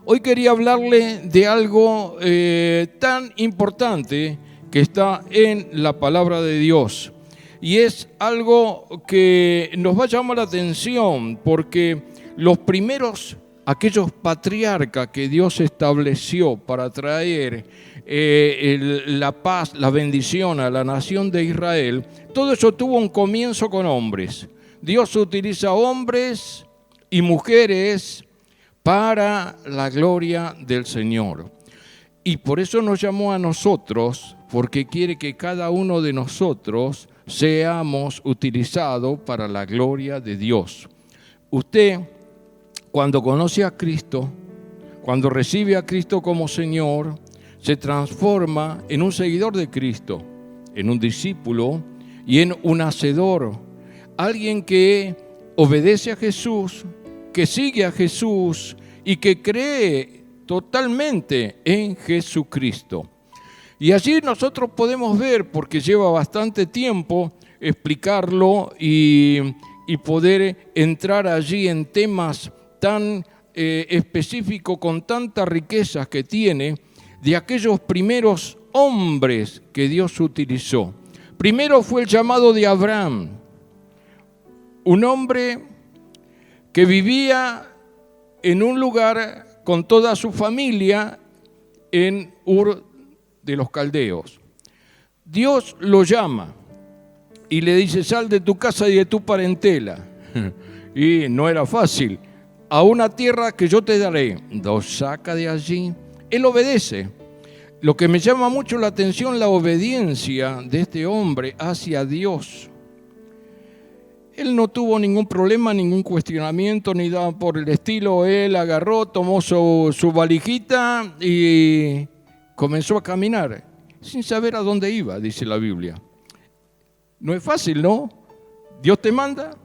Hoy quería hablarle de algo tan importante que está en la palabra de Dios. Y es algo que nos va a llamar la atención porque los primeros, aquellos patriarcas que Dios estableció para traer la paz, la bendición a la nación de Israel, todo eso tuvo un comienzo con hombres. Dios utiliza hombres y mujeres para la gloria del Señor. Y por eso nos llamó a nosotros, porque quiere que cada uno de nosotros seamos utilizados para la gloria de Dios. Usted, cuando conoce a Cristo, cuando recibe a Cristo como Señor, se transforma en un seguidor de Cristo, en un discípulo y en un hacedor, alguien que obedece a Jesús, que sigue a Jesús y que cree totalmente en Jesucristo. Y allí nosotros podemos ver, porque lleva bastante tiempo explicarlo y poder entrar allí en temas tan específicos, con tantas riquezas que tiene, de aquellos primeros hombres que Dios utilizó. Primero fue el llamado de Abraham, un hombre que vivía en un lugar con toda su familia en Ur de los Caldeos. Dios lo llama y le dice: sal de tu casa y de tu parentela. Y no era fácil. A una tierra que yo te daré. Lo saca de allí. Él obedece. Lo que me llama mucho la atención, la obediencia de este hombre hacia Dios. Él no tuvo ningún problema, ningún cuestionamiento, ni nada por el estilo. Él agarró, tomó su valijita y comenzó a caminar, sin saber a dónde iba, dice la Biblia. No es fácil, ¿no? Dios te manda,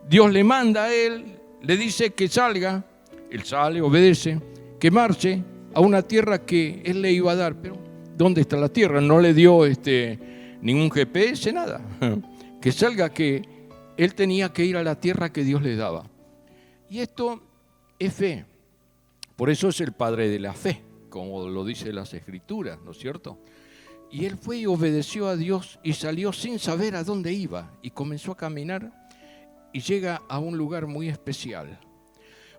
Dios le manda a él, le dice que salga, él sale, obedece, que marche a una tierra que él le iba a dar. Pero ¿dónde está la tierra? No le dio ningún GPS, nada. Que salga, que él tenía que ir a la tierra que Dios le daba. Y esto es fe. Por eso es el padre de la fe, como lo dice las Escrituras, ¿no es cierto? Y él fue y obedeció a Dios y salió sin saber a dónde iba. Y comenzó a caminar y llega a un lugar muy especial.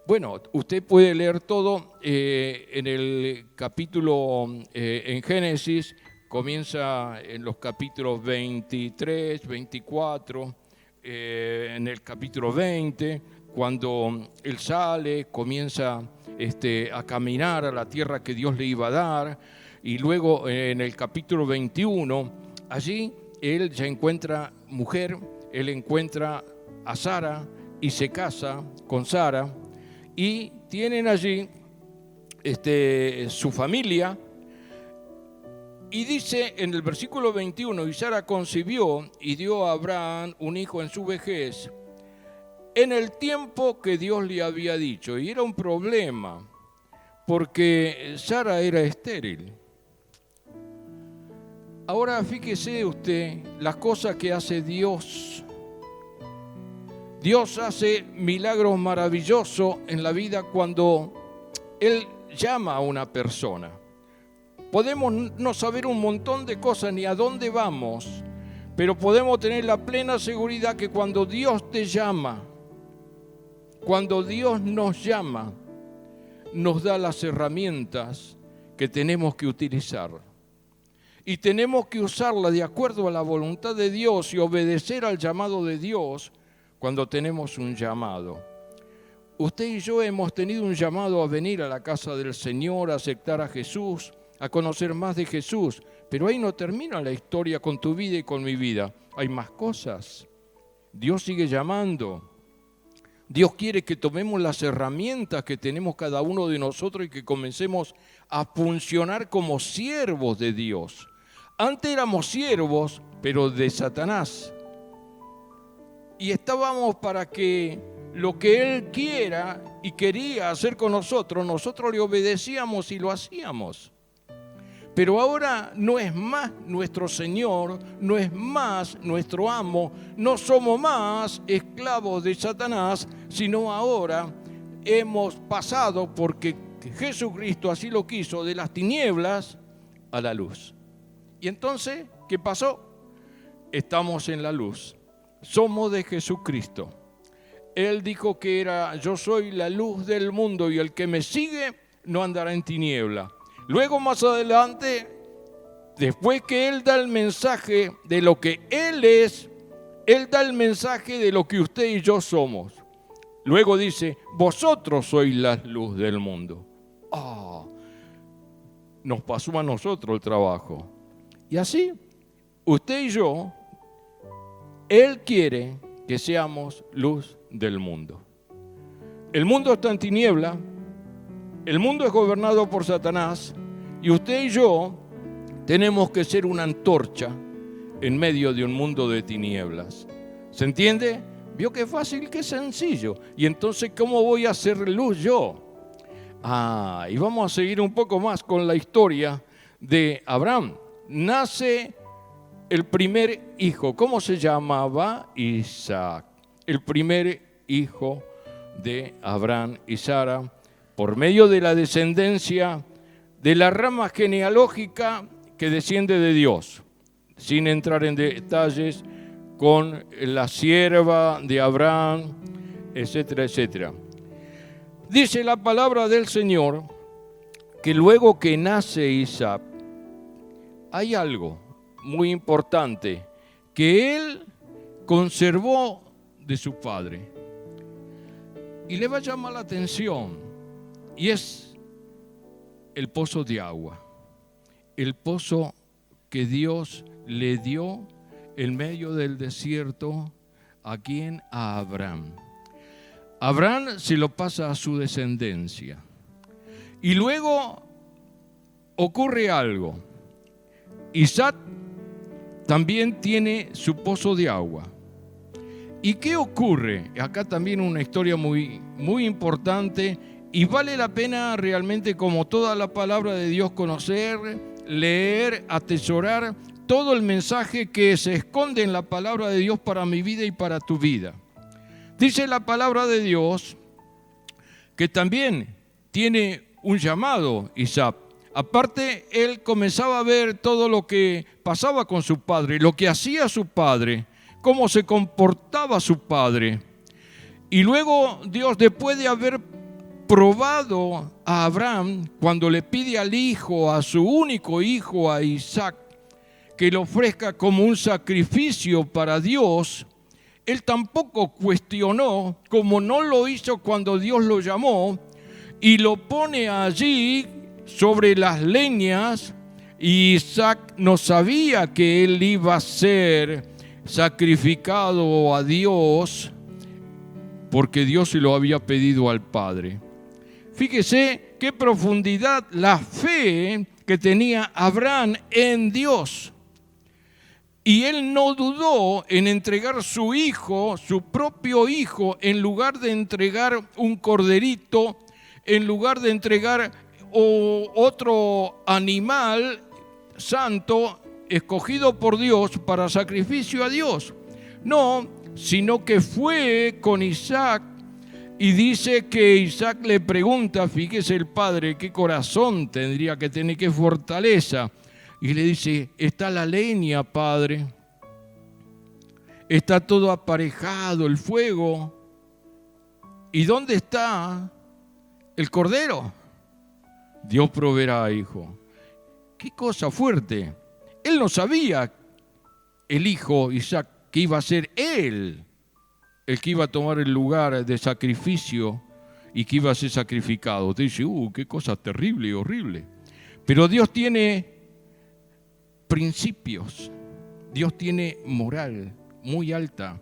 Bueno, usted puede leer todo en el capítulo, en Génesis, comienza en los capítulos 23, 24, en el capítulo 20, cuando él sale, comienza a caminar a la tierra que Dios le iba a dar, y luego en el capítulo 21, allí él ya encuentra mujer, él encuentra a Sara y se casa con Sara, y tienen allí su familia. Y dice en el versículo 21, y Sara concibió y dio a Abraham un hijo en su vejez, en el tiempo que Dios le había dicho. Y era un problema, porque Sara era estéril. Ahora fíjese usted las cosas que hace Dios. Dios hace milagros maravillosos en la vida cuando Él llama a una persona. Podemos no saber un montón de cosas ni a dónde vamos, pero podemos tener la plena seguridad que cuando Dios te llama, cuando Dios nos llama, nos da las herramientas que tenemos que utilizar. Y tenemos que usarlas de acuerdo a la voluntad de Dios y obedecer al llamado de Dios cuando tenemos un llamado. Usted y yo hemos tenido un llamado a venir a la casa del Señor, a aceptar a Jesús, a conocer más de Jesús. Pero ahí no termina la historia con tu vida y con mi vida. Hay más cosas. Dios sigue llamando. Dios quiere que tomemos las herramientas que tenemos cada uno de nosotros y que comencemos a funcionar como siervos de Dios. Antes éramos siervos, pero de Satanás. Y estábamos para que lo que Él quiera y quería hacer con nosotros, nosotros le obedecíamos y lo hacíamos. Pero ahora no es más nuestro Señor, no es más nuestro amo, no somos más esclavos de Satanás, sino ahora hemos pasado, porque Jesucristo así lo quiso, de las tinieblas a la luz. Y entonces, ¿qué pasó? Estamos en la luz. Somos de Jesucristo. Él dijo que yo soy la luz del mundo y el que me sigue no andará en tiniebla. Luego, más adelante, después que Él da el mensaje de lo que Él es, Él da el mensaje de lo que usted y yo somos. Luego dice, vosotros sois la luz del mundo. Nos pasó a nosotros el trabajo. Y así, usted y yo, Él quiere que seamos luz del mundo. El mundo está en tiniebla, el mundo es gobernado por Satanás, y usted y yo tenemos que ser una antorcha en medio de un mundo de tinieblas. ¿Se entiende? ¿Vio qué fácil, qué sencillo? Y entonces, ¿cómo voy a hacer luz yo? Y vamos a seguir un poco más con la historia de Abraham. Nace el primer hijo. ¿Cómo se llamaba? Isaac. El primer hijo de Abraham y Sara, por medio de la descendencia de la rama genealógica que desciende de Dios, sin entrar en detalles, con la sierva de Abraham, etcétera, etcétera. Dice la palabra del Señor que luego que nace Isaac, hay algo muy importante que él conservó de su padre. Y le va a llamar la atención, y es el pozo de agua, el pozo que Dios le dio en medio del desierto. ¿A quién? A Abraham. Abraham se lo pasa a su descendencia. Y luego ocurre algo. Isaac también tiene su pozo de agua. ¿Y qué ocurre? Acá también una historia muy, muy importante, y vale la pena realmente, como toda la palabra de Dios, conocer, leer, atesorar todo el mensaje que se esconde en la palabra de Dios para mi vida y para tu vida. Dice la palabra de Dios que también tiene un llamado Isaac. Aparte, él comenzaba a ver todo lo que pasaba con su padre, lo que hacía su padre, cómo se comportaba su padre. Y luego Dios, después de haber probado a Abraham, cuando le pide al hijo, a su único hijo, a Isaac, que lo ofrezca como un sacrificio para Dios, él tampoco cuestionó, como no lo hizo cuando Dios lo llamó, y lo pone allí sobre las leñas. Y Isaac no sabía que él iba a ser sacrificado a Dios, porque Dios se lo había pedido al Padre. Fíjese qué profundidad la fe que tenía Abraham en Dios. Y él no dudó en entregar su hijo, su propio hijo, en lugar de entregar un corderito, en lugar de entregar otro animal santo escogido por Dios para sacrificio a Dios. No, sino que fue con Isaac, y dice que Isaac le pregunta, fíjese el padre, qué corazón tendría que tener, qué fortaleza. Y le dice, está la leña, padre, está todo aparejado, el fuego. ¿Y dónde está el cordero? Dios proveerá, hijo. Qué cosa fuerte. Él no sabía, el hijo Isaac, que iba a ser él el que iba a tomar el lugar de sacrificio y que iba a ser sacrificado. Te dice, qué cosa terrible y horrible. Pero Dios tiene principios, Dios tiene moral muy alta,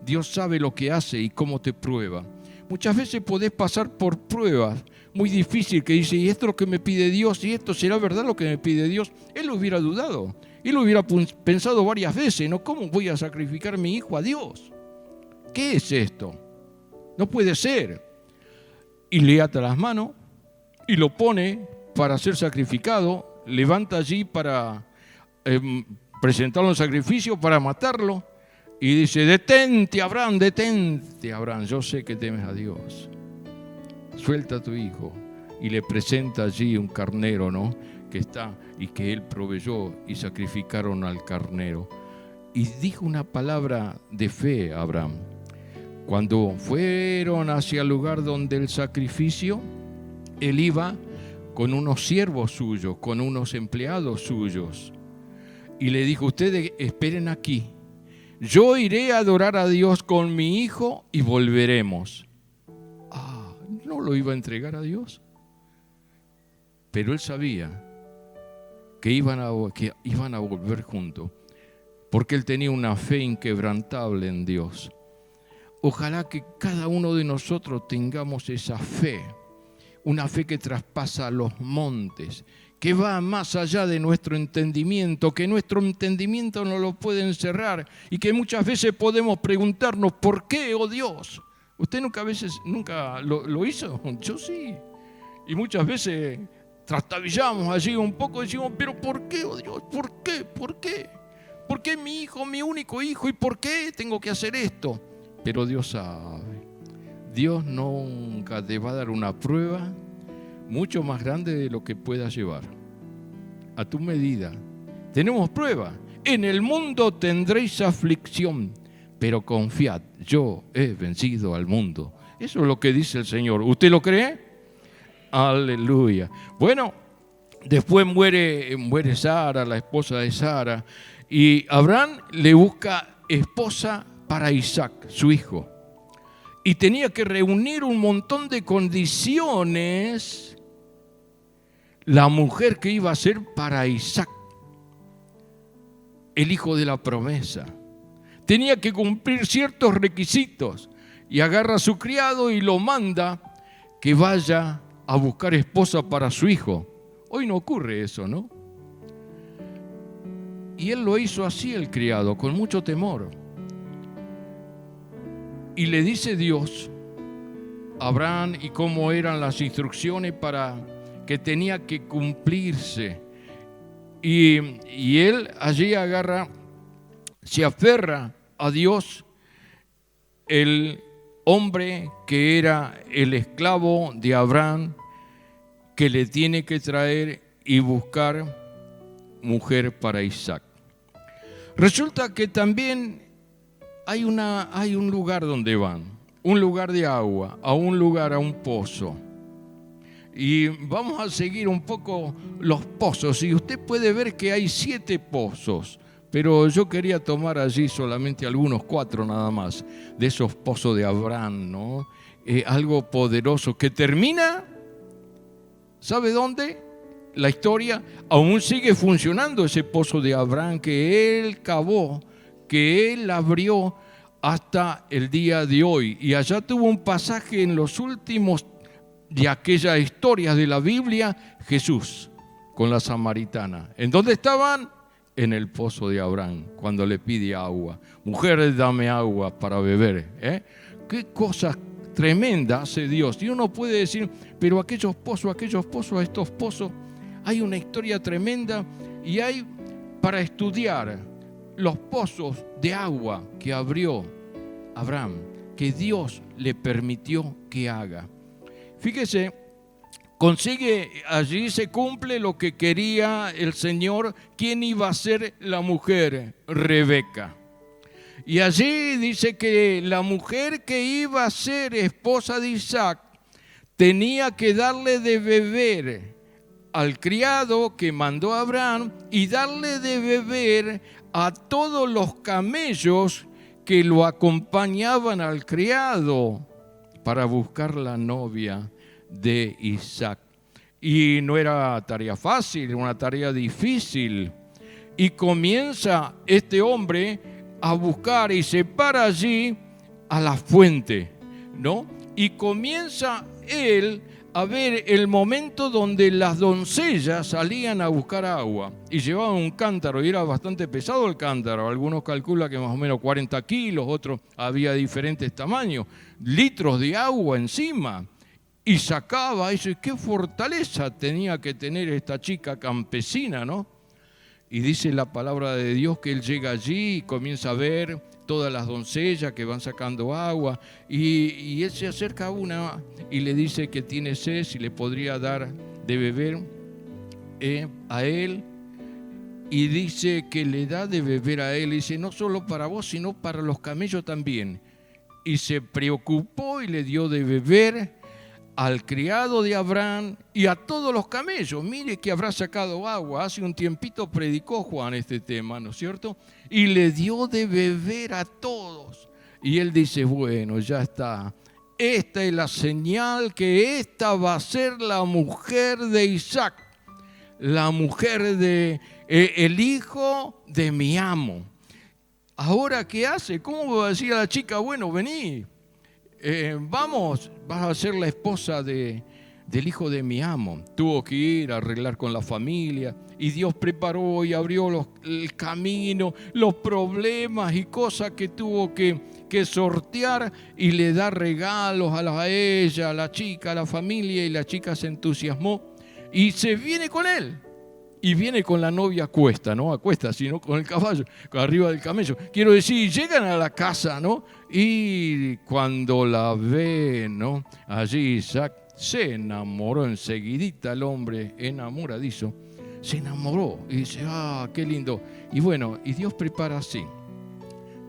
Dios sabe lo que hace y cómo te prueba. Muchas veces podés pasar por pruebas muy difíciles que dice, ¿y esto es lo que me pide Dios? ¿Y esto será verdad lo que me pide Dios? Él lo hubiera dudado, él lo hubiera pensado varias veces, ¿no? ¿Cómo voy a sacrificar a mi hijo a Dios? ¿Qué es esto? No puede ser. Y le ata las manos y lo pone para ser sacrificado, levanta allí para presentarlo en sacrificio, para matarlo, y dice, detente Abraham, yo sé que temes a Dios. suelta a tu hijo. Y le presenta allí un carnero, ¿no? Que está y que él proveyó y sacrificaron al carnero. Y dijo una palabra de fe a Abraham. Cuando fueron hacia el lugar donde el sacrificio, él iba con unos siervos suyos, con unos empleados suyos. Y le dijo, ustedes esperen aquí. Yo iré a adorar a Dios con mi hijo y volveremos. ¿No lo iba a entregar a Dios? Pero él sabía que iban a volver juntos, porque él tenía una fe inquebrantable en Dios. Ojalá que cada uno de nosotros tengamos esa fe, una fe que traspasa los montes, que va más allá de nuestro entendimiento, que nuestro entendimiento no lo puede encerrar y que muchas veces podemos preguntarnos, ¿por qué, oh Dios? ¿Usted nunca lo hizo? Yo sí. Y muchas veces trastabillamos allí un poco y decimos, ¿pero por qué, oh Dios? ¿Por qué? ¿Por qué? ¿Por qué mi hijo, mi único hijo? ¿Y por qué tengo que hacer esto? Pero Dios sabe. Dios nunca te va a dar una prueba mucho más grande de lo que puedas llevar. A tu medida. Tenemos prueba. En el mundo tendréis aflicción, pero confiad, yo he vencido al mundo. Eso es lo que dice el Señor. ¿Usted lo cree? Aleluya. Bueno, después muere Sara, la esposa de Sara, y Abraham le busca esposa para Isaac, su hijo. Y tenía que reunir un montón de condiciones la mujer que iba a ser para Isaac, el hijo de la promesa. Tenía que cumplir ciertos requisitos y agarra a su criado y lo manda que vaya a buscar esposa para su hijo. Hoy no ocurre eso, ¿no? Y él lo hizo así, el criado, con mucho temor. Y le dice Dios a Abraham y cómo eran las instrucciones para que tenía que cumplirse. Y él allí se aferra a Dios, el hombre que era el esclavo de Abraham, que le tiene que traer y buscar mujer para Isaac. Resulta que también hay un lugar donde van, un lugar de agua, a un pozo. Y vamos a seguir un poco los pozos. Y usted puede ver que hay 7 pozos, pero yo quería tomar allí solamente algunos 4 nada más, de esos pozos de Abraham, ¿no? Algo poderoso que termina, ¿sabe dónde? La historia, aún sigue funcionando ese pozo de Abraham que él cavó, que él abrió hasta el día de hoy. Y allá tuvo un pasaje en los últimos de aquellas historias de la Biblia, Jesús con la samaritana. ¿En dónde estaban? En el pozo de Abraham, cuando le pide agua. Mujer, dame agua para beber. Qué cosas tremendas hace Dios. Y uno puede decir, pero aquellos pozos, estos pozos, hay una historia tremenda y hay para estudiar los pozos de agua que abrió Abraham, que Dios le permitió que haga. Fíjese, allí se cumple lo que quería el Señor. ¿Quién iba a ser la mujer? Rebeca. Y allí dice que la mujer que iba a ser esposa de Isaac tenía que darle de beber al criado que mandó a Abraham y darle de beber a todos los camellos que lo acompañaban al criado para buscar la novia de Isaac. Y no era tarea fácil, era una tarea difícil. Y comienza este hombre a buscar y se para allí a la fuente, ¿no? Y comienza él a ver el momento donde las doncellas salían a buscar agua y llevaban un cántaro y era bastante pesado el cántaro. Algunos calculan que más o menos 40 kilos, otros había diferentes tamaños, litros de agua encima. Y sacaba eso, y qué fortaleza tenía que tener esta chica campesina, ¿no? Y dice la palabra de Dios que él llega allí y comienza a ver todas las doncellas que van sacando agua, y él se acerca a una y le dice que tiene sed, si le podría dar de beber a él, y dice que le da de beber a él, y dice, no solo para vos, sino para los camellos también. Y se preocupó y le dio de beber al criado de Abraham y a todos los camellos. Mire que habrá sacado agua. Hace un tiempito predicó Juan este tema, ¿no es cierto? Y le dio de beber a todos. Y él dice, bueno, ya está. Esta es la señal que esta va a ser la mujer de Isaac, la mujer de el hijo de mi amo. Ahora, ¿qué hace? ¿Cómo va a decir a la chica, bueno, vení, vamos, vas a ser la esposa del hijo de mi amo? Tuvo que ir a arreglar con la familia, y Dios preparó y abrió el camino, los problemas y cosas que tuvo que sortear, y le da regalos a ella, a la chica, a la familia, y la chica se entusiasmó y se viene con él. Y viene con la novia a cuesta, no a cuesta, sino con el caballo, arriba del camello. Quiero decir, llegan a la casa, ¿no? Y cuando la ve, ¿no? Allí Isaac se enamoró enseguidita, el hombre enamoradizo. Se enamoró y dice, ah, qué lindo. Y bueno, y Dios prepara así.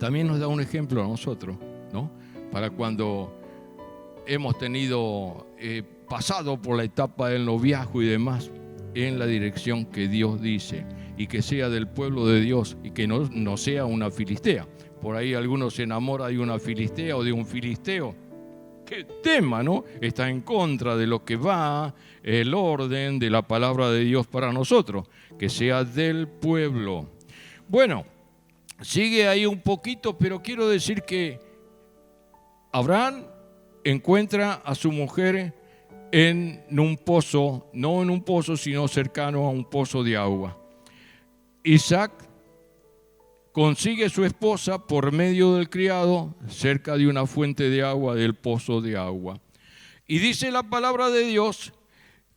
También nos da un ejemplo a nosotros, ¿no? Para cuando hemos pasado por la etapa del noviazgo y demás, en la dirección que Dios dice, y que sea del pueblo de Dios, y que no sea una filistea. Por ahí algunos se enamoran de una filistea o de un filisteo. ¿Qué tema, no? Está en contra de lo que va el orden de la palabra de Dios para nosotros, que sea del pueblo. Bueno, sigue ahí un poquito, pero quiero decir que Abraham encuentra a su mujer en un pozo, no en un pozo, sino cercano a un pozo de agua. Isaac consigue su esposa por medio del criado cerca de una fuente de agua, del pozo de agua. Y dice la palabra de Dios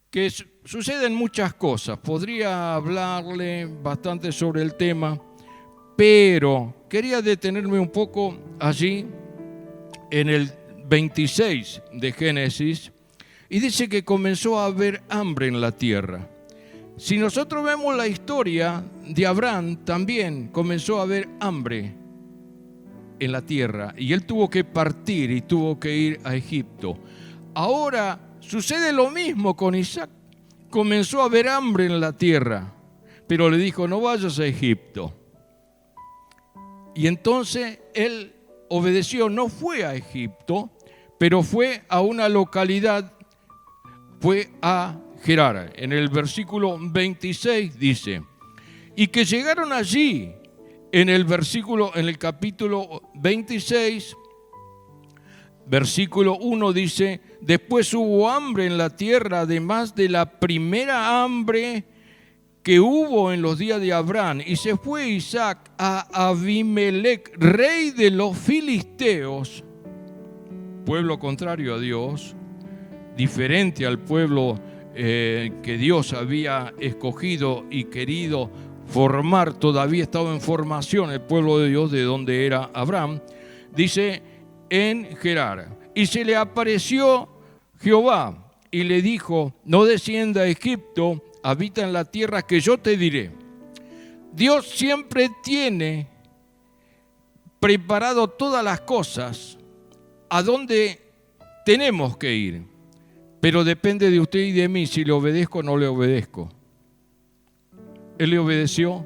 que suceden muchas cosas. Podría hablarle bastante sobre el tema, pero quería detenerme un poco allí en el 26 de Génesis. Y dice que comenzó a haber hambre en la tierra. Si nosotros vemos la historia de Abraham, también comenzó a haber hambre en la tierra. Y él tuvo que partir y tuvo que ir a Egipto. Ahora sucede lo mismo con Isaac. Comenzó a haber hambre en la tierra, pero le dijo, no vayas a Egipto. Y entonces él obedeció, no fue a Egipto, pero fue a una localidad, fue a Gerar. En el versículo 26 dice, y que llegaron allí, en el capítulo 26, versículo 1 dice, después hubo hambre en la tierra, además de la primera hambre que hubo en los días de Abraham, y se fue Isaac a Abimelec, rey de los filisteos, pueblo contrario a Dios, diferente al pueblo que Dios había escogido y querido formar. Todavía estaba en formación el pueblo de Dios, de donde era Abraham. Dice, en Gerar. Y se le apareció Jehová y le dijo, no descienda a Egipto, habita en la tierra que yo te diré. Dios siempre tiene preparado todas las cosas a donde tenemos que ir, pero depende de usted y de mí si le obedezco o no le obedezco. Él le obedeció,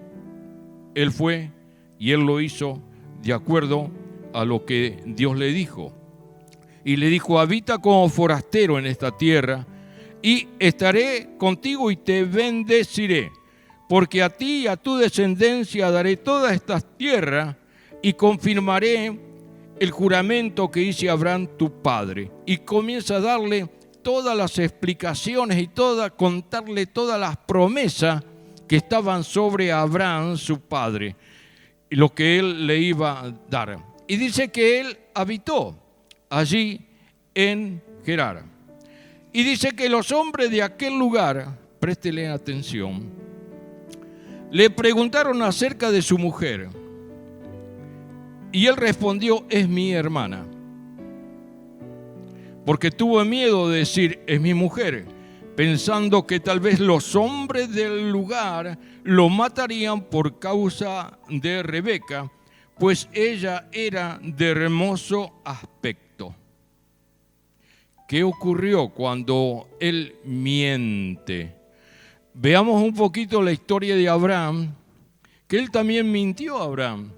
él fue y él lo hizo de acuerdo a lo que Dios le dijo. Y le dijo, habita como forastero en esta tierra y estaré contigo y te bendeciré, porque a ti y a tu descendencia daré todas estas tierras y confirmaré el juramento que hice a Abraham tu padre. Y comienza a darle todas las explicaciones y contarle todas las promesas que estaban sobre Abraham su padre, y lo que él le iba a dar. Y dice que él habitó allí en Gerar. Y dice que los hombres de aquel lugar, préstele atención, Le preguntaron acerca de su mujer y él respondió: es mi hermana. Porque tuvo miedo de decir: es mi mujer, pensando que tal vez los hombres del lugar lo matarían por causa de Rebeca, pues ella era de hermoso aspecto. ¿Qué ocurrió cuando él miente? Veamos un poquito la historia de Abraham, que él también mintió a Abraham.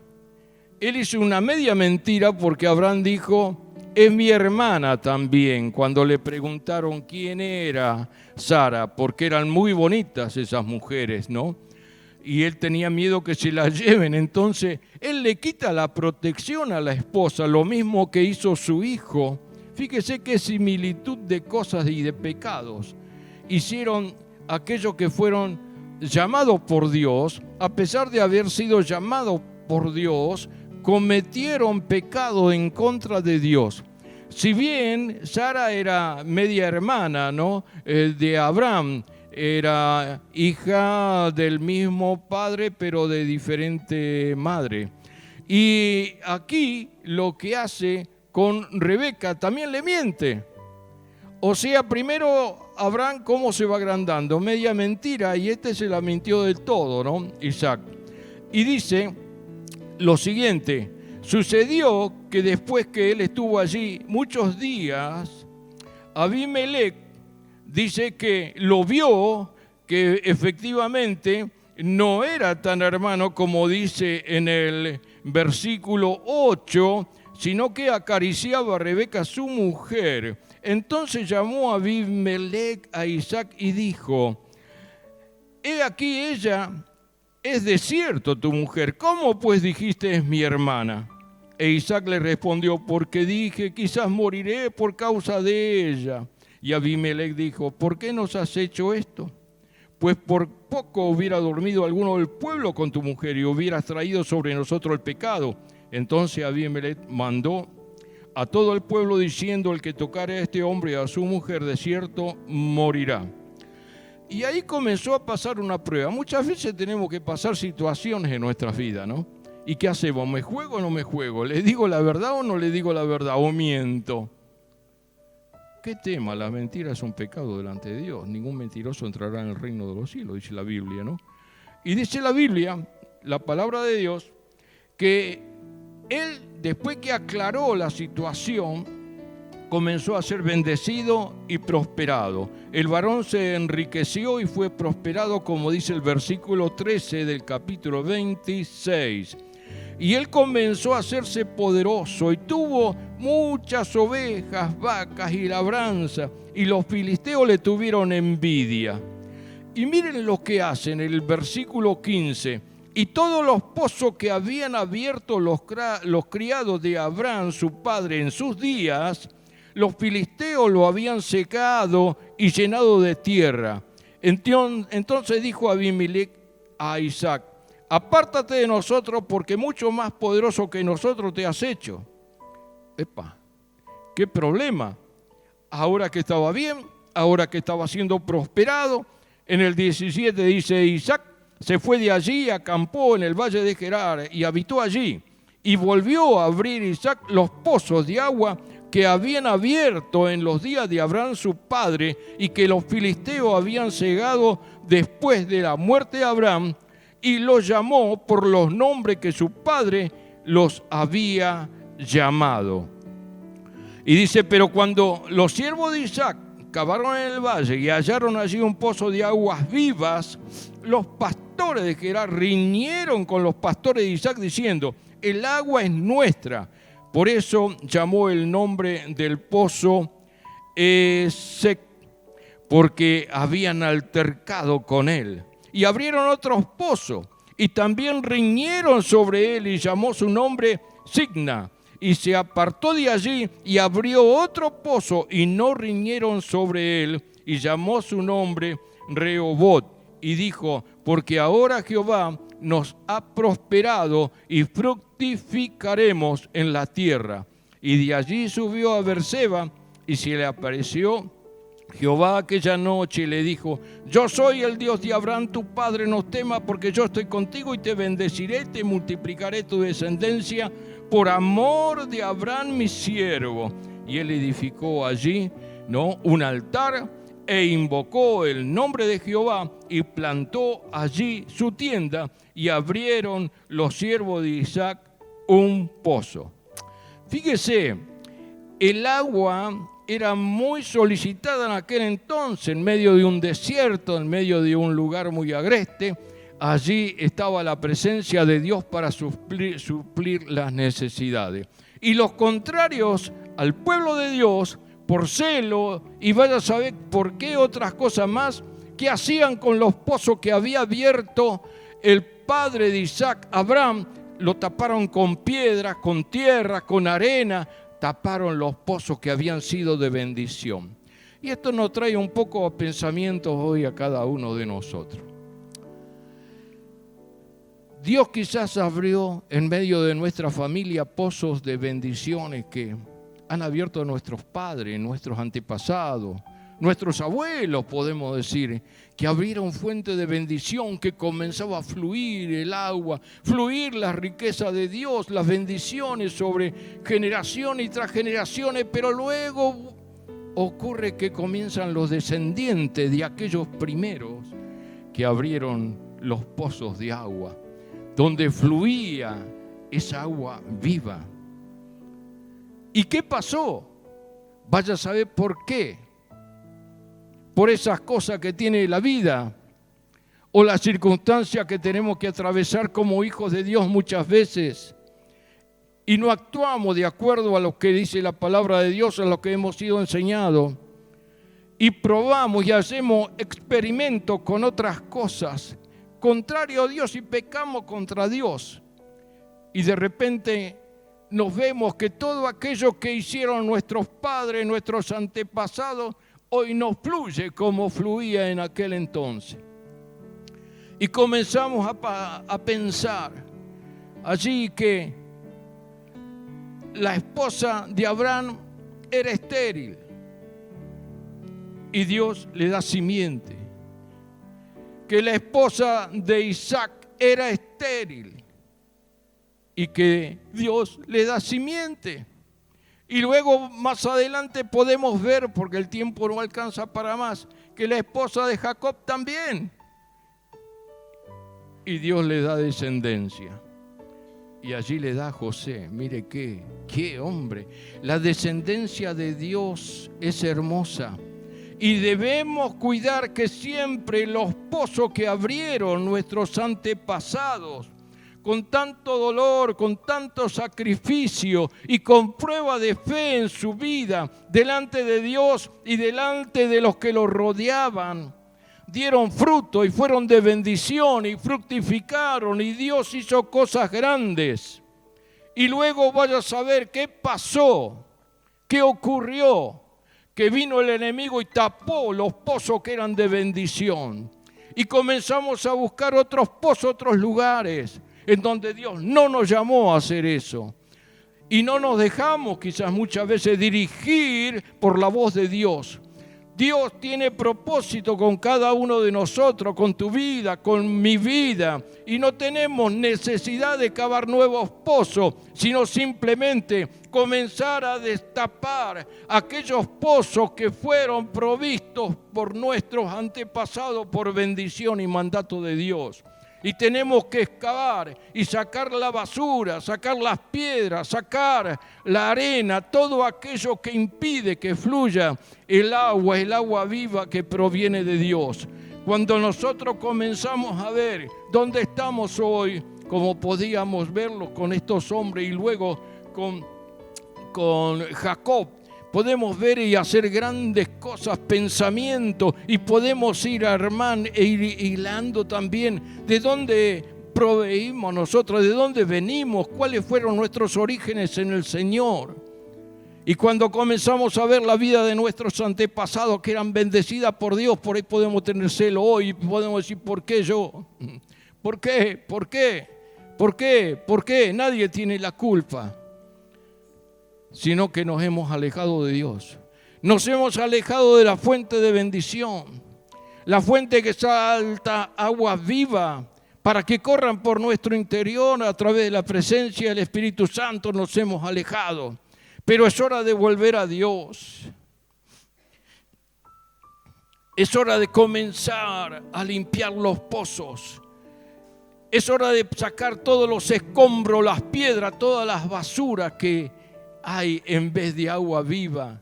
Él hizo una media mentira porque Abraham dijo: es mi hermana también, cuando le preguntaron quién era Sara, porque eran muy bonitas esas mujeres, ¿no? Y él tenía miedo que se la lleven, entonces él le quita la protección a la esposa, lo mismo que hizo su hijo. Fíjese qué similitud de cosas y de pecados. Hicieron aquellos que fueron llamados por Dios, a pesar de haber sido llamados por Dios, cometieron pecado en contra de Dios. Si bien Sara era media hermana, ¿no?, de Abraham, era hija del mismo padre, pero de diferente madre. Y aquí lo que hace con Rebeca, también le miente. O sea, primero Abraham, ¿cómo se va agrandando? Media mentira, y se la mintió del todo, ¿no? Isaac. Y dice lo siguiente: sucedió que después que él estuvo allí muchos días, Abimelec dice que lo vio, que efectivamente no era tan hermano como dice en el versículo 8, sino que acariciaba a Rebeca, su mujer. Entonces llamó a Abimelec a Isaac y dijo: he aquí, ella es de cierto tu mujer. ¿Cómo pues dijiste es mi hermana? E Isaac le respondió: porque dije, quizás moriré por causa de ella. Y Abimelec dijo: ¿por qué nos has hecho esto? Pues por poco hubiera dormido alguno del pueblo con tu mujer y hubieras traído sobre nosotros el pecado. Entonces Abimelec mandó a todo el pueblo diciendo: el que tocare a este hombre y a su mujer, de cierto morirá. Y ahí comenzó a pasar una prueba. Muchas veces tenemos que pasar situaciones en nuestras vidas, ¿no? ¿Y qué hacemos? ¿Me juego o no me juego? ¿Le digo la verdad o no le digo la verdad? ¿O miento? ¿Qué tema? La mentira es un pecado delante de Dios. Ningún mentiroso entrará en el reino de los cielos, dice la Biblia, ¿no? Y dice la Biblia, la palabra de Dios, que él, después que aclaró la situación, comenzó a ser bendecido y prosperado. El varón se enriqueció y fue prosperado, como dice el versículo 13 del capítulo 26. Y él comenzó a hacerse poderoso y tuvo muchas ovejas, vacas y labranza, y los filisteos le tuvieron envidia. Y miren lo que hace en el versículo 15. Y todos los pozos que habían abierto los criados de Abraham, su padre, en sus días, los filisteos lo habían secado y llenado de tierra. Entonces dijo Abimelec a Isaac: apártate de nosotros, porque mucho más poderoso que nosotros te has hecho. ¡Epa! ¡Qué problema! Ahora que estaba bien, ahora que estaba siendo prosperado. En el 17 dice: Isaac se fue de allí, acampó en el valle de Gerar y habitó allí. Y volvió a abrir Isaac los pozos de agua que habían abierto en los días de Abraham su padre y que los filisteos habían cegado después de la muerte de Abraham, y los llamó por los nombres que su padre los había llamado. Y dice: pero cuando los siervos de Isaac cavaron en el valle y hallaron allí un pozo de aguas vivas, los pastores de Gerar riñeron con los pastores de Isaac diciendo: el agua es nuestra. Por eso llamó el nombre del pozo Esek, porque habían altercado con él. Y abrieron otros pozos, y también riñeron sobre él, y llamó su nombre Signa. Y se apartó de allí, y abrió otro pozo, y no riñeron sobre él, y llamó su nombre Rehobot. Y dijo: porque ahora Jehová nos ha prosperado, y fructificaremos en la tierra. Y de allí subió a Beerseba, y se le apareció Jehová aquella noche le dijo: yo soy el Dios de Abraham tu padre, no temas, porque yo estoy contigo y te bendeciré, te multiplicaré tu descendencia por amor de Abraham mi siervo. Y él edificó allí, ¿no?, un altar e invocó el nombre de Jehová y plantó allí su tienda, y abrieron los siervos de Isaac un pozo. Fíjese, el agua era muy solicitada en aquel entonces, en medio de un desierto, en medio de un lugar muy agreste. Allí estaba la presencia de Dios para suplir las necesidades. Y los contrarios al pueblo de Dios, por celo, y vaya a saber por qué otras cosas más, ¿qué hacían con los pozos que había abierto el padre de Isaac, Abraham? Lo taparon con piedras, con tierra, con arena, taparon los pozos que habían sido de bendición. Y esto nos trae un poco de pensamientos hoy a cada uno de nosotros. Dios quizás abrió en medio de nuestra familia pozos de bendiciones que han abierto nuestros padres, nuestros antepasados, nuestros abuelos, podemos decir, que abrieron fuente de bendición, que comenzaba a fluir el agua, fluir la riqueza de Dios, las bendiciones sobre generaciones y tras generaciones, pero luego ocurre que comienzan los descendientes de aquellos primeros que abrieron los pozos de agua, donde fluía esa agua viva. ¿Y qué pasó? Vaya a saber por qué. Por esas cosas que tiene la vida o las circunstancias que tenemos que atravesar como hijos de Dios muchas veces, y no actuamos de acuerdo a lo que dice la palabra de Dios, a lo que hemos sido enseñados, y probamos y hacemos experimentos con otras cosas contrario a Dios y pecamos contra Dios, y de repente nos vemos que todo aquello que hicieron nuestros padres, nuestros antepasados, hoy nos fluye como fluía en aquel entonces. Y comenzamos a pensar allí que la esposa de Abraham era estéril y Dios le da simiente. Que la esposa de Isaac era estéril y que Dios le da simiente. Y luego más adelante podemos ver, porque el tiempo no alcanza para más, que la esposa de Jacob también. Y Dios le da descendencia. Y allí le da a José. Mire qué hombre. La descendencia de Dios es hermosa. Y debemos cuidar que siempre los pozos que abrieron nuestros antepasados, con tanto dolor, con tanto sacrificio y con prueba de fe en su vida, delante de Dios y delante de los que los rodeaban, dieron fruto y fueron de bendición y fructificaron y Dios hizo cosas grandes. Y luego vaya a saber qué pasó, qué ocurrió, que vino el enemigo y tapó los pozos que eran de bendición. Y comenzamos a buscar otros pozos, otros lugares, en donde Dios no nos llamó a hacer eso. Y no nos dejamos quizás muchas veces dirigir por la voz de Dios. Dios tiene propósito con cada uno de nosotros, con tu vida, con mi vida. Y no tenemos necesidad de cavar nuevos pozos, sino simplemente comenzar a destapar aquellos pozos que fueron provistos por nuestros antepasados por bendición y mandato de Dios. Y tenemos que excavar y sacar la basura, sacar las piedras, sacar la arena, todo aquello que impide que fluya el agua viva que proviene de Dios. Cuando nosotros comenzamos a ver dónde estamos hoy, como podíamos verlo con estos hombres y luego con Jacob, podemos ver y hacer grandes cosas, pensamientos, y podemos ir armando e ir hilando también de dónde proveímos nosotros, de dónde venimos, cuáles fueron nuestros orígenes en el Señor. Y cuando comenzamos a ver la vida de nuestros antepasados que eran bendecidas por Dios, por ahí podemos tener celo hoy y podemos decir, ¿por qué yo? ¿Por qué? ¿Por qué? ¿Por qué? ¿Por qué? Nadie tiene la culpa, sino que nos hemos alejado de Dios. Nos hemos alejado de la fuente de bendición, la fuente que salta agua viva para que corran por nuestro interior a través de la presencia del Espíritu Santo. Nos hemos alejado, pero es hora de volver a Dios. Es hora de comenzar a limpiar los pozos. Es hora de sacar todos los escombros, las piedras, todas las basuras que hay en vez de agua viva.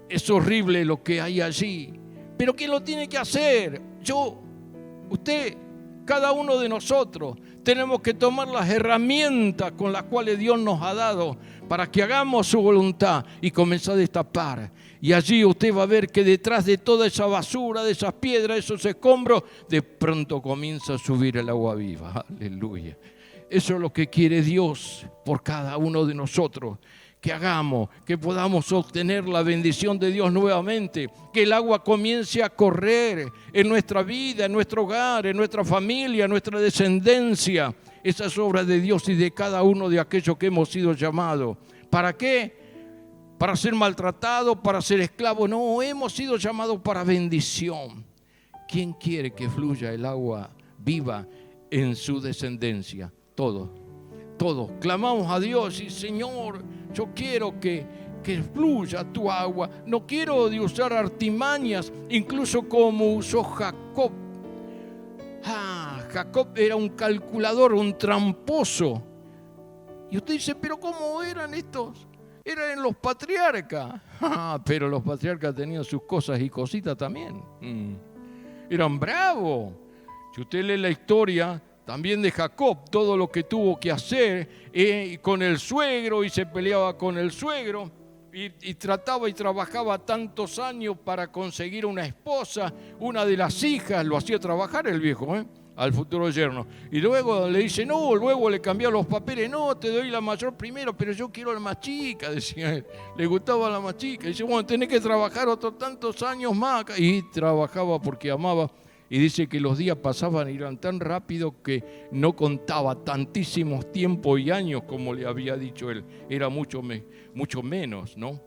Es horrible lo que hay allí. Pero ¿quién lo tiene que hacer? Yo, usted, cada uno de nosotros. Tenemos que tomar las herramientas con las cuales Dios nos ha dado para que hagamos su voluntad y comenzar a destapar. Y allí usted va a ver que detrás de toda esa basura, de esas piedras, esos escombros, de pronto comienza a subir el agua viva. Aleluya. Eso es lo que quiere Dios por cada uno de nosotros. Que hagamos, que podamos obtener la bendición de Dios nuevamente, que el agua comience a correr en nuestra vida, en nuestro hogar, en nuestra familia, en nuestra descendencia. Esa es obra de Dios y de cada uno de aquellos que hemos sido llamados. ¿Para qué? ¿Para ser maltratados? ¿Para ser esclavos? No, hemos sido llamados para bendición. ¿Quién quiere que fluya el agua viva en su descendencia? Todos clamamos a Dios y Señor, yo quiero que fluya tu agua. No quiero de usar artimañas, incluso como usó Jacob. Jacob era un calculador, un tramposo. Y usted dice, pero ¿cómo eran estos? Eran los patriarcas. Pero los patriarcas tenían sus cosas y cositas también. Eran bravos. Si usted lee la historia también de Jacob, todo lo que tuvo que hacer con el suegro, y se peleaba con el suegro, y trataba y trabajaba tantos años para conseguir una esposa. Una de las hijas lo hacía trabajar el viejo, al futuro yerno. Y luego le dice, no, luego le cambió los papeles, no, te doy la mayor primero, pero yo quiero la más chica, decía él. Le gustaba la más chica. Y dice, bueno, tenés que trabajar otros tantos años más. Y trabajaba porque amaba. Y dice que los días pasaban y eran tan rápido que no contaba tantísimos tiempos y años como le había dicho él. Era mucho menos, ¿no?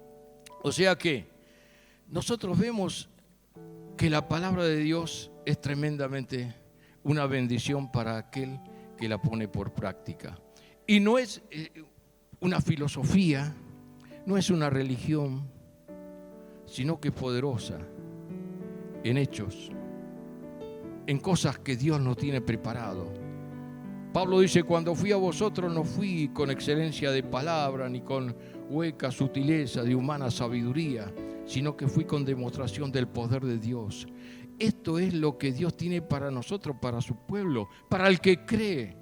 O sea que nosotros vemos que la palabra de Dios es tremendamente una bendición para aquel que la pone por práctica. Y no es una filosofía, no es una religión, sino que es poderosa en hechos, en cosas que Dios nos tiene preparado. Pablo dice, cuando fui a vosotros no fui con excelencia de palabra, ni con hueca sutileza de humana sabiduría, sino que fui con demostración del poder de Dios. Esto es lo que Dios tiene para nosotros, para su pueblo, para el que cree.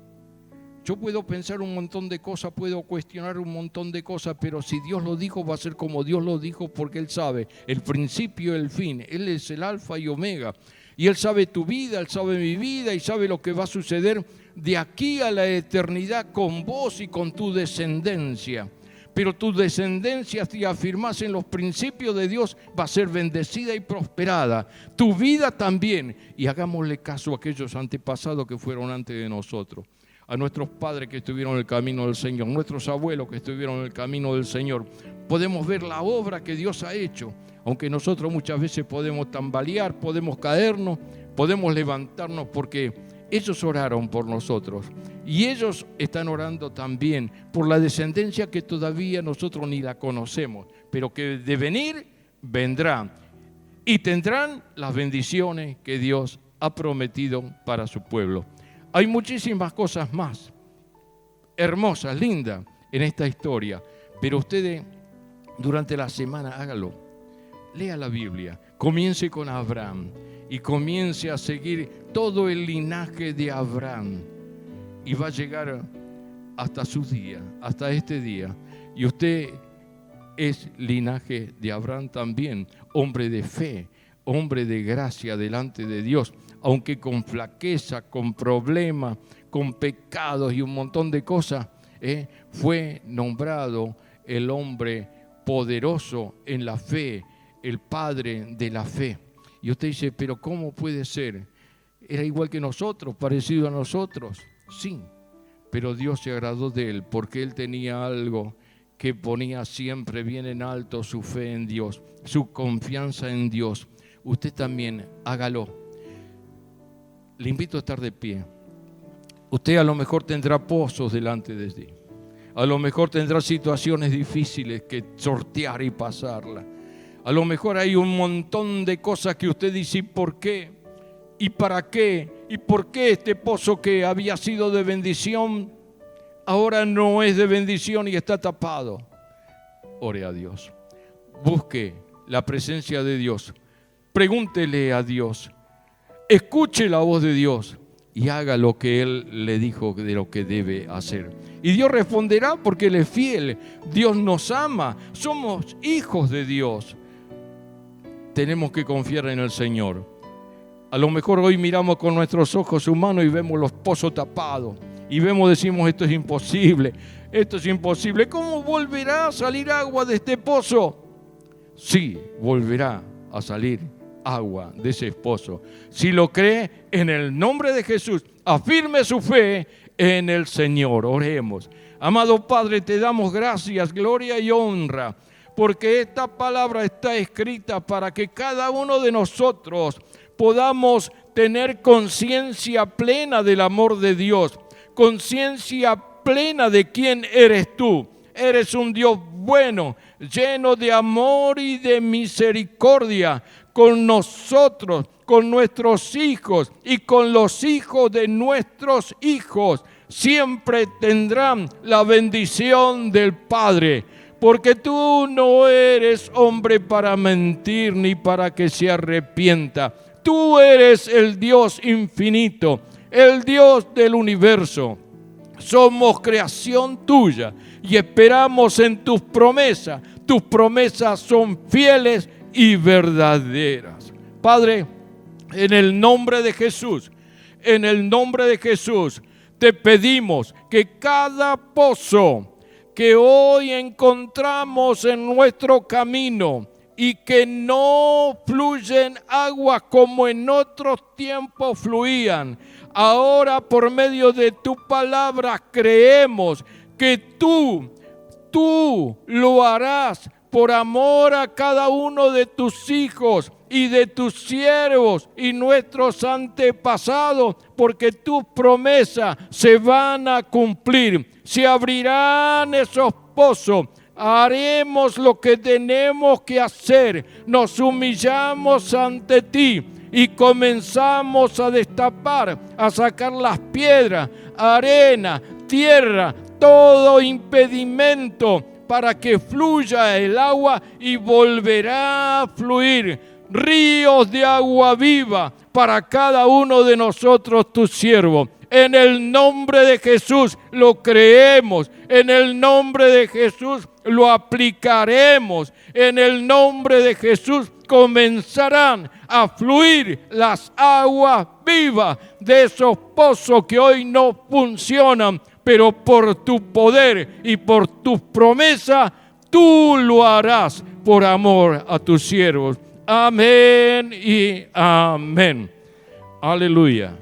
Yo puedo pensar un montón de cosas, puedo cuestionar un montón de cosas, pero si Dios lo dijo, va a ser como Dios lo dijo, porque Él sabe el principio y el fin. Él es el alfa y omega. Y Él sabe tu vida, Él sabe mi vida y sabe lo que va a suceder de aquí a la eternidad con vos y con tu descendencia. Pero tu descendencia, si afirmas en los principios de Dios, va a ser bendecida y prosperada. Tu vida también. Y hagámosle caso a aquellos antepasados que fueron antes de nosotros. A nuestros padres que estuvieron en el camino del Señor, nuestros abuelos que estuvieron en el camino del Señor. Podemos ver la obra que Dios ha hecho. Aunque nosotros muchas veces podemos tambalear, podemos caernos, podemos levantarnos, porque ellos oraron por nosotros. Y ellos están orando también por la descendencia que todavía nosotros ni la conocemos, pero que de venir, vendrá. Y tendrán las bendiciones que Dios ha prometido para su pueblo. Hay muchísimas cosas más hermosas, lindas en esta historia, pero ustedes durante la semana hágalo. Lea la Biblia, comience con Abraham y comience a seguir todo el linaje de Abraham y va a llegar hasta su día, hasta este día. Y usted es linaje de Abraham también, hombre de fe, hombre de gracia delante de Dios, aunque con flaqueza, con problemas, con pecados y un montón de cosas, fue nombrado el hombre poderoso en la fe, el padre de la fe. Y usted dice, pero ¿cómo puede ser? Era igual que nosotros, parecido a nosotros. Sí, pero Dios se agradó de él porque él tenía algo que ponía siempre bien en alto su fe en Dios, su confianza en Dios. Usted también hágalo. Le invito a estar de pie. Usted a lo mejor tendrá pozos delante de sí. A lo mejor tendrá situaciones difíciles que sortear y pasarla. A lo mejor hay un montón de cosas que usted dice, ¿y por qué? ¿Y para qué? ¿Y por qué este pozo que había sido de bendición ahora no es de bendición y está tapado? Ore a Dios. Busque la presencia de Dios. Pregúntele a Dios. Escuche la voz de Dios y haga lo que Él le dijo de lo que debe hacer. Y Dios responderá porque Él es fiel. Dios nos ama. Somos hijos de Dios. Tenemos que confiar en el Señor. A lo mejor hoy miramos con nuestros ojos humanos y vemos los pozos tapados. Y decimos, esto es imposible. Esto es imposible. ¿Cómo volverá a salir agua de este pozo? Sí, volverá a salir agua de ese pozo. Si lo cree, en el nombre de Jesús, afirme su fe en el Señor. Oremos. Amado Padre, te damos gracias, gloria y honra, porque esta palabra está escrita para que cada uno de nosotros podamos tener conciencia plena del amor de Dios, conciencia plena de quién eres tú. Eres un Dios bueno, lleno de amor y de misericordia con nosotros, con nuestros hijos y con los hijos de nuestros hijos. Siempre tendrán la bendición del Padre, porque tú no eres hombre para mentir ni para que se arrepienta. Tú eres el Dios infinito, el Dios del universo. Somos creación tuya y esperamos en tus promesas. Tus promesas son fieles y verdaderas. Padre, en el nombre de Jesús, te pedimos que cada pozo que hoy encontramos en nuestro camino y que no fluyen aguas como en otros tiempos fluían, ahora por medio de tu palabra creemos que tú lo harás por amor a cada uno de tus hijos y de tus siervos y nuestros antepasados, porque tus promesas se van a cumplir. Se abrirán esos pozos. Haremos lo que tenemos que hacer. Nos humillamos ante ti y comenzamos a destapar, a sacar las piedras, arena, tierra, todo impedimento para que fluya el agua y volverá a fluir ríos de agua viva para cada uno de nosotros, tus siervos. En el nombre de Jesús lo creemos, en el nombre de Jesús lo aplicaremos, en el nombre de Jesús comenzarán a fluir las aguas vivas de esos pozos que hoy no funcionan, pero por tu poder y por tus promesas, tú lo harás por amor a tus siervos. Amén y amén. Aleluya.